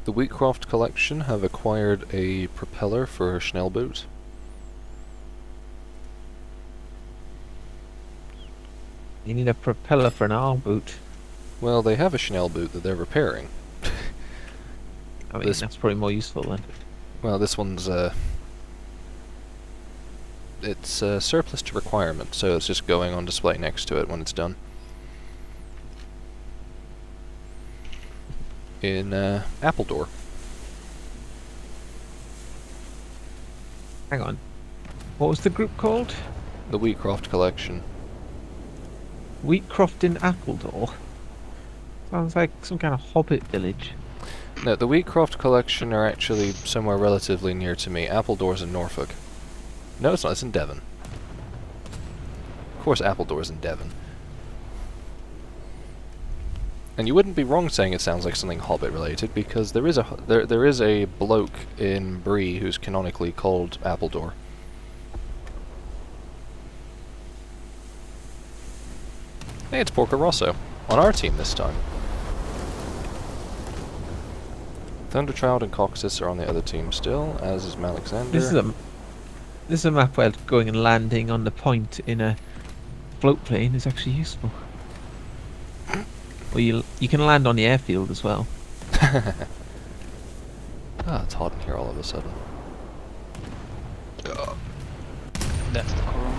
The Wheatcroft Collection have acquired a propeller for a Schnellboot. You need a propeller for an arm boot. Well, they have a Schnellboot that they're repairing. I mean, This- that's probably more useful then. Well, this one's it's surplus to requirement, so it's just going on display next to it when it's done. In Appledore. Hang on. What was the group called? The Wheatcroft Collection. Wheatcroft in Appledore? Sounds like some kind of hobbit village. No, the Wheatcroft Collection are actually somewhere relatively near to me. Appledore's in Norfolk. No, it's not. It's in Devon. Of course, Appledore's in Devon. And you wouldn't be wrong saying it sounds like something Hobbit related, because there is a bloke in Bree who's canonically called Appledore. Hey, it's Porco Rosso on our team this time. Thunderchild and Coxus are on the other team still, as is Malexander. This is a map where going and landing on the point in a float plane is actually useful. Or you can land on the airfield as well. Ah, it's hot in here all of a sudden. That's the corona.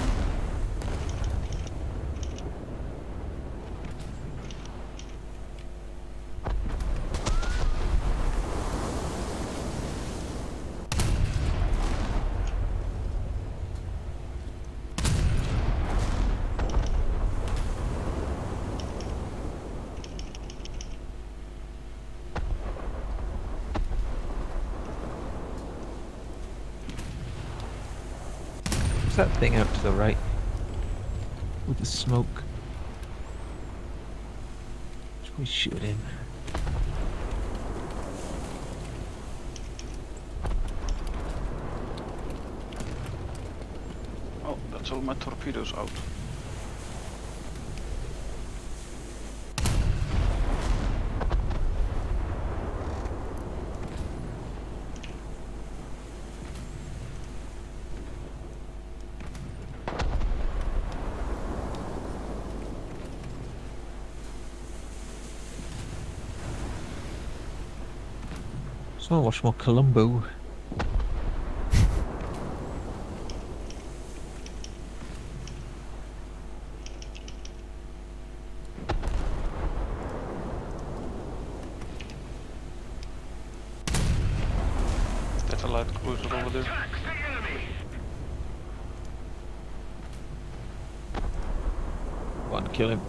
What's that thing out to the right? With the smoke. Should we shoot it in? Oh, that's all my torpedoes out. Just want to watch more Columbo. That's a light cruiser over there. Want to kill him?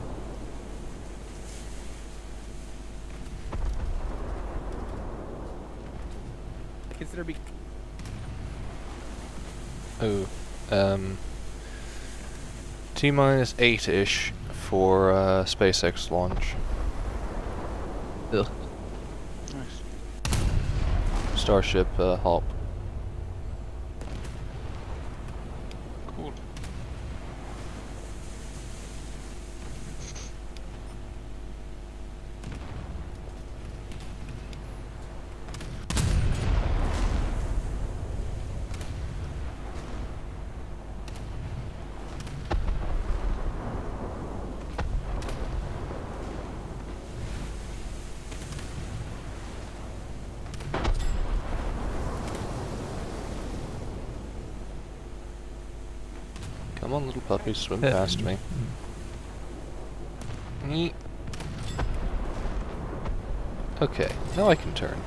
Consider be Oh, T-minus 8-ish for SpaceX launch. Ugh. Nice. Starship hop. Cool. Come on, little puppy, swim past me. Yeet. Okay, now I can turn.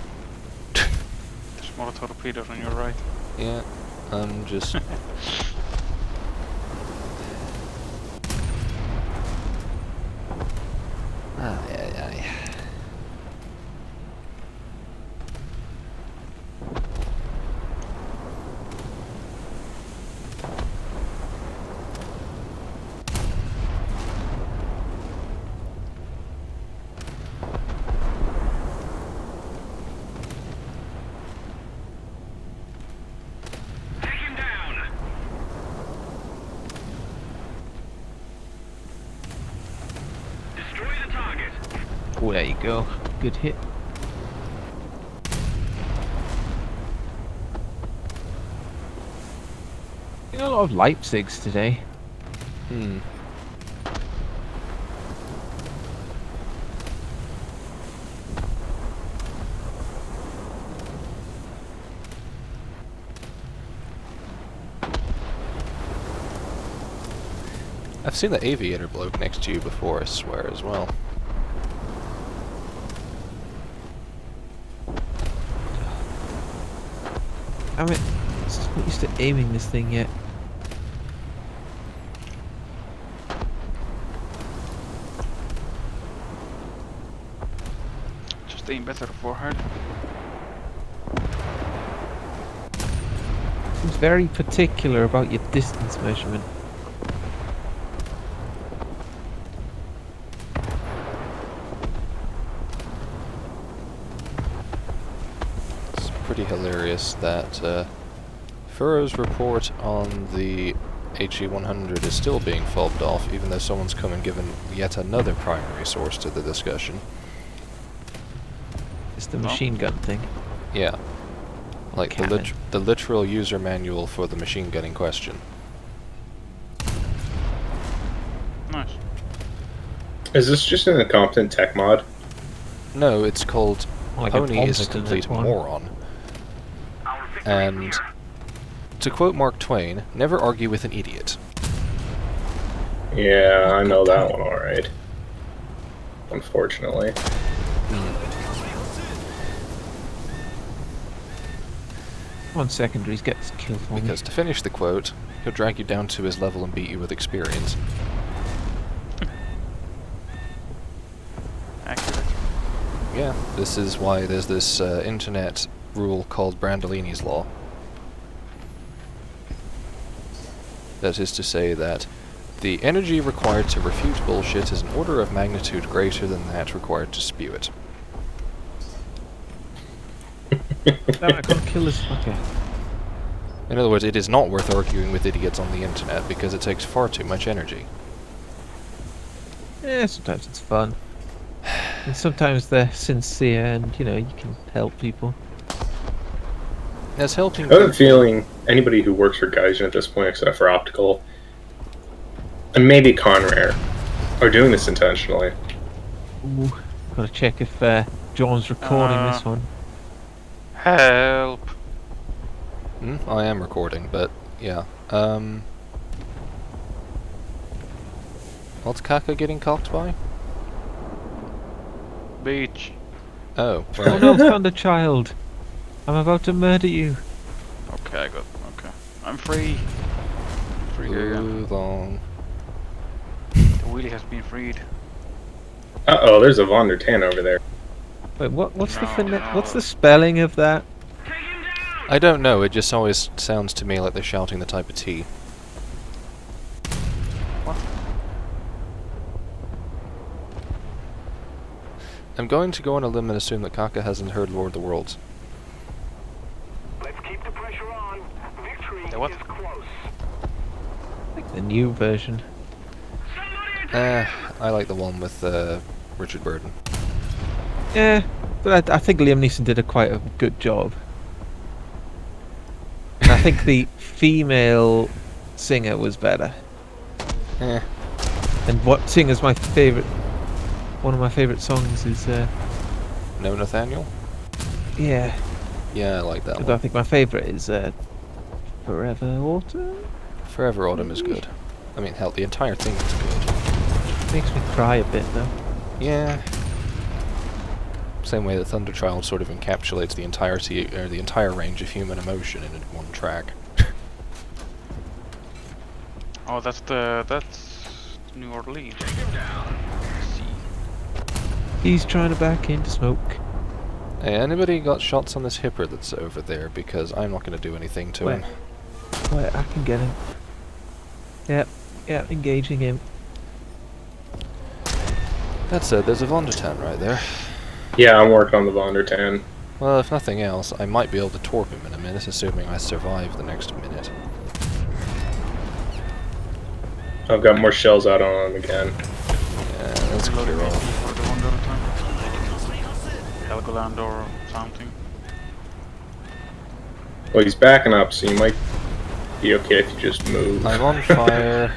There's more torpedoes on your right. Yeah, I'm just... Ay, ay, ay. Oh, there you go. Good hit. A lot of Leipzigs today. Hmm. I've seen the aviator bloke next to you before, I swear, as well. I'm not used to aiming this thing yet. Just aim better forehead. Seems very particular about your distance measurement. It's pretty hilarious that Furrow's report on the HE-100 is still being fobbed off, even though someone's come and given yet another primary source to the discussion. It's the machine gun thing. Yeah. Like the literal user manual for the machine gun in question. Nice. Is this just an incompetent tech mod? No, it's called Like an Pony is a obstinate complete one. moron. And to quote Mark Twain, never argue with an idiot. Yeah, I know that one alright. Unfortunately. One secondaries gets killed for me. Because to finish the quote, he'll drag you down to his level and beat you with experience. Accurate. Yeah, this is why there's this internet rule called Brandolini's Law. That is to say that the energy required to refute bullshit is an order of magnitude greater than that required to spew it. Damn, I can't kill this fucker. In other words, it is not worth arguing with idiots on the internet because it takes far too much energy. Yeah, sometimes it's fun. And sometimes they're sincere and, you know, you can help people. As helping I have a feeling anybody who works for Gaijin at this point, except for Optical, and maybe Conrare, are doing this intentionally. Ooh, gotta check if John's recording this one. Help! I am recording, but yeah. What's Kaka getting cocked by? Beach. Oh, Oh well, no, Thunder Child! I'm about to murder you. Okay, I got. Okay. I'm free. Free again. too long. The wheelie has been freed. Uh-oh, there's a Von der Tan over there. Wait, what's the No, no. what's the spelling of that? I don't know, it just always sounds to me like they're shouting the type of T. What? I'm going to go on a limb and assume that Kaka hasn't heard Lord of the Worlds. Let's keep the pressure on. Victory The what? is close. Like the new version. I like the one with Richard Burton. Yeah, but I think Liam Neeson did quite a good job. And I think the female singer was better. Eh. And what singer's my favourite? One of my favourite songs is No Nathaniel? yeah. Yeah, I like that But I one. think my favourite is Forever Autumn. Forever Autumn is good. I mean, hell, the entire thing is good. Makes me cry a bit though. Yeah. Same way that Thunderchild sort of encapsulates the entirety, or the entire range of human emotion in one track. Oh, that's New Orleans. See. He's trying to back into smoke. Hey, anybody got shots on this hipper that's over there? Because I'm not going to do anything to Where? him. Wait, I can get him. Yep, engaging him. That said, there's a Von der Tan right there. Yeah, I'm working on the Von der Tan. Well, if nothing else, I might be able to torp him in a minute, assuming I survive the next minute. I've got more shells out on him again. Yeah, let's Loading clear AP off. for the one other time. Helgoland or something. Well, he's backing up, so you might be okay if you just move. I'm on fire.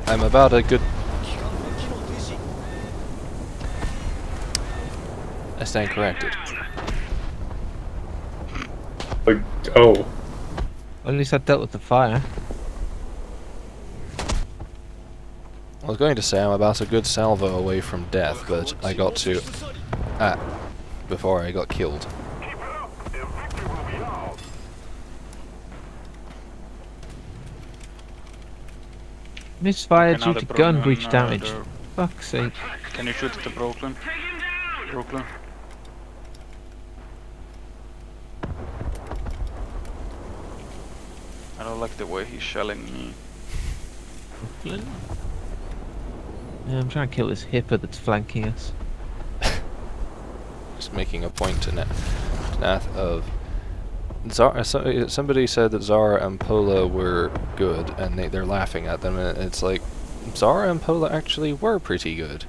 I'm about a good. I stand corrected. Like, oh, Well, at least I dealt with the fire. I was going to say I'm about a good salvo away from death, but I got to before I got killed. Keep it up, and victory will be ours. Misfire Okay, now due the to gun Brooklyn, breach damage. the- Fuck's sake. Can you shoot at the Brooklyn? Brooklyn? I don't like the way he's shelling me. Yeah, I'm trying to kill this hipper that's flanking us. Just making a point to Nath of Zara. Somebody said that Zara and Pola were good, and they're laughing at them. And it's like Zara and Pola actually were pretty good.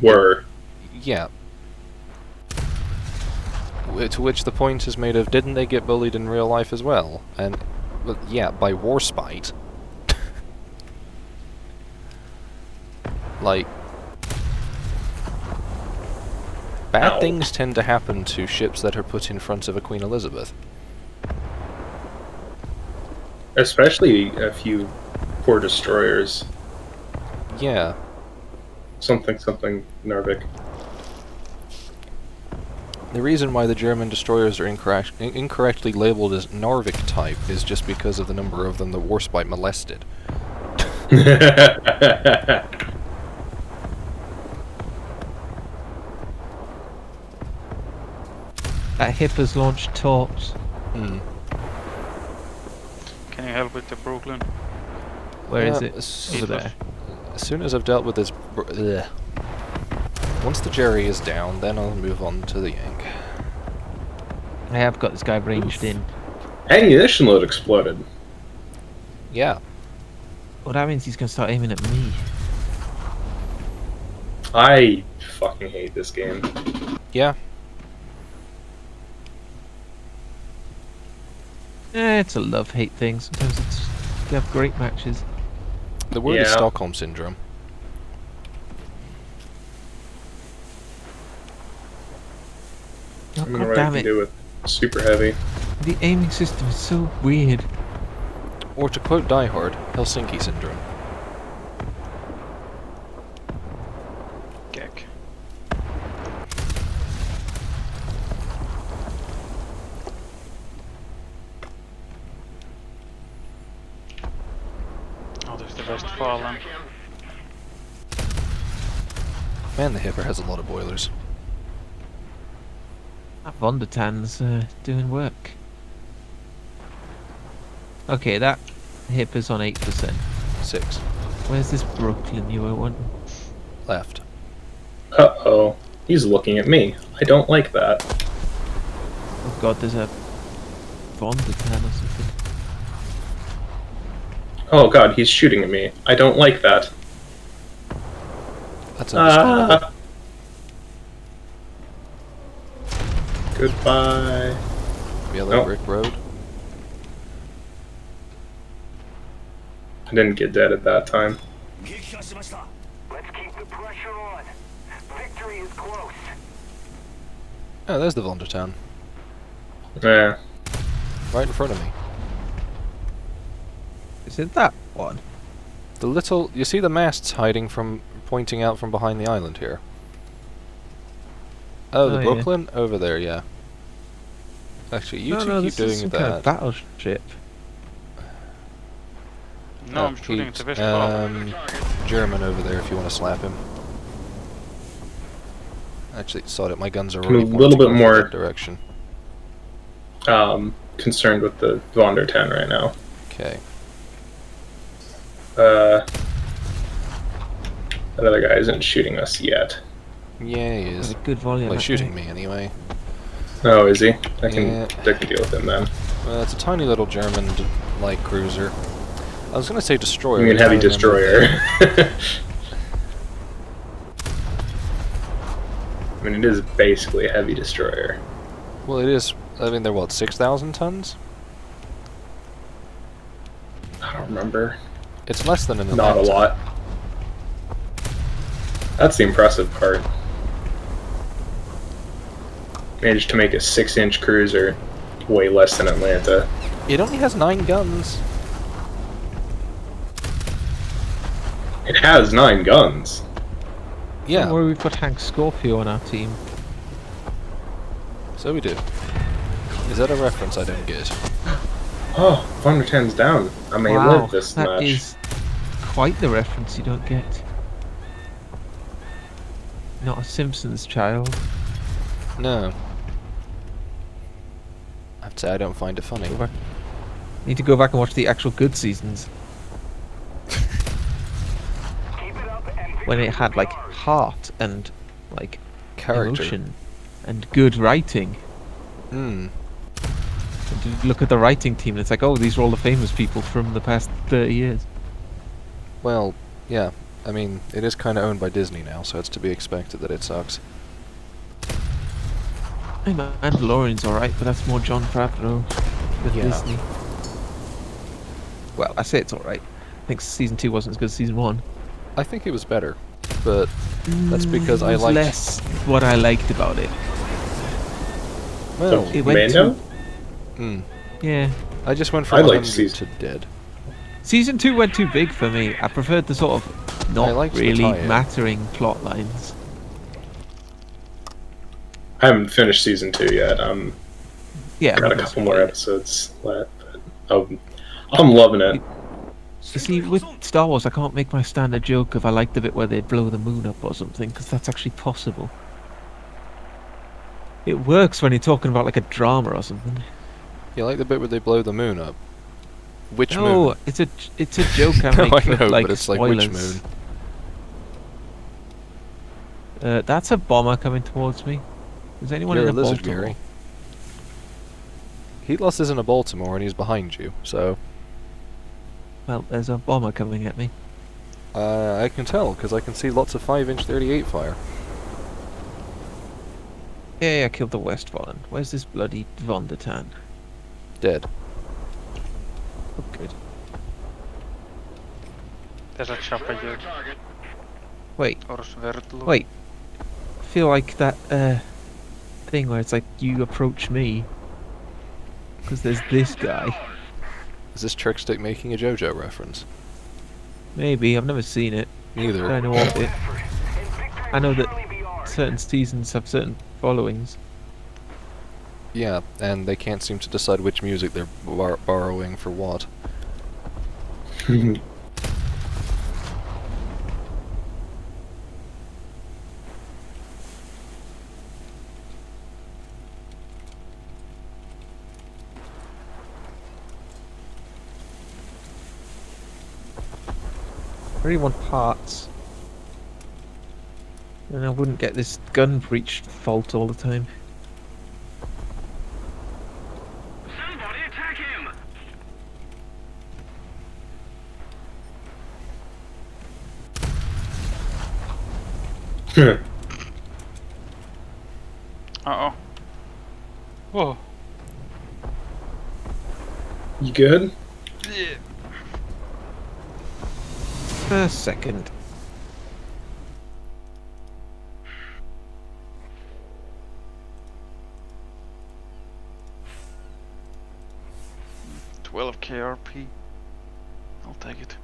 were. Yeah. To which the point is made of, didn't they get bullied in real life as well? And, well, yeah, by Warspite. Like, bad Ow. things tend to happen to ships that are put in front of a Queen Elizabeth. Especially a few poor destroyers. Yeah. Something Narvik. The reason why the German destroyers are incorrectly labeled as Narvik type is just because of the number of them that Warspite molested. That hipper's launched torps. Hmm. Can you help with the Brooklyn? Where is Yeah, it? as- Over there. As soon as I've dealt with this... Once the Jerry is down, then I'll move on to the Yank. I have got this guy ranged in. Ammunition load exploded. Yeah. Well, that means he's going to start aiming at me. I fucking hate this game. Yeah. It's a love-hate thing. Sometimes you have great matches. The word is Yeah. Stockholm Syndrome. Oh, I'm gonna God what I damn can it. do with super heavy. The aiming system is so weird. Or to quote Die Hard, Helsinki Syndrome. Geck. Oh, there's the Westfalen. Man, the Hipper has a lot of boilers. That Vondertan's doing work. Okay, that hipper's on 8%. 6. Where's this Brooklyn you were wanting? Left. Uh-oh. He's looking at me. I don't like that. Oh god, there's a Vondertan or something. Oh god, he's shooting at me. I don't like that. That's understandable. Goodbye. Yellow no. brick road. I didn't get dead at that time. Let's keep the pressure on. Victory is close. Oh, there's the Vondertown. Yeah. Right in front of me. Is it that one? The little... You see the masts hiding from... pointing out from behind the island here? Oh, the Oh, yeah. Brooklyn? Over there, yeah. Actually, you two keep this is doing some kind of that. battleship. No, I'm shooting at the Westfalen. German over there if you want to slap him. Actually, sod it, my guns are I'm already a little pointing bit over more- that direction. Concerned with the Vondertan right now. Okay. That other guy isn't shooting us yet. Yeah, he Got is. a good volume. Well, he's shooting me anyway. Oh, is he? I can Yeah. deal with him then. It's a tiny little German light cruiser. I was gonna say destroyer. You mean but I heavy remembered destroyer. that- I mean, it is basically a heavy destroyer. Well, it is I mean, they're what, 6,000 tons? I don't remember. It's less than an Not a Atlanta. lot. That's the impressive part. Managed to make a 6-inch cruiser way less than Atlanta. It only has 9 guns. It has 9 guns. Yeah, Don't worry, we've got Hank Scorpio on our team. so we do. Is that a reference I don't get? Oh, Thunder 10's down. I may Wow, live this that match. is quite the reference you don't get. Not a Simpsons child. No. I have to say, I don't find it funny. Go back. Need to go back and watch the actual good seasons. Keep it up and When it victory had like is ours. heart and like Character. emotion and good writing. Hmm. And you look at the writing team and it's like, oh, these are all the famous people from the past 30 years. Well, yeah. I mean, it is kind of owned by Disney now, so it's to be expected that it sucks. Hey, Mandalorian's alright, but that's more John Favreau with Yeah. Disney. Well, I say it's alright. I think season 2 wasn't as good as season 1. I think it was better, but that's because I It was liked... less what I liked about it. Well, It went Mando? hmm. Yeah. I just went I from liked 100 season- to dead. Season 2 went too big for me. I preferred the sort of I not liked the really tie-in. mattering plot lines. I haven't finished season 2 yet. Yeah, Got a I'm not couple more spoiled. episodes left. But I'm loving it. You see, with Star Wars, I can't make my standard joke if I like the bit where they blow the moon up or something, because that's actually possible. It works when you're talking about like a drama or something. You like the bit where they blow the moon up? Which No, moon? it's a joke I No, make I for know, like but it's spoilers. like, which moon? That's a bomber coming towards me. Is anyone You're a in a lizard, Baltimore? Gary. Heat loss isn't a Baltimore, and he's behind you, so... Well, there's a bomber coming at me. I can tell, because I can see lots of 5-inch 38 fire. Yeah, I killed the Westfallen. Where's this bloody Von der Tan? Dead. Oh, good. There's a chopper here. Wait, Or Svertlo. wait. I feel like that thing where it's like you approach me because there's this guy. Is this Trickstick making a JoJo reference? Maybe I've never seen it. But I Neither. know of it. And victory I know will that surely be ours. certain seasons have certain followings. Yeah, and they can't seem to decide which music they're borrowing for what. I really want parts. And I wouldn't get this gun breach fault all the time. Somebody attack him! Uh-oh. Whoa. You good? Yeah. A second. $12 KRP. I'll take it.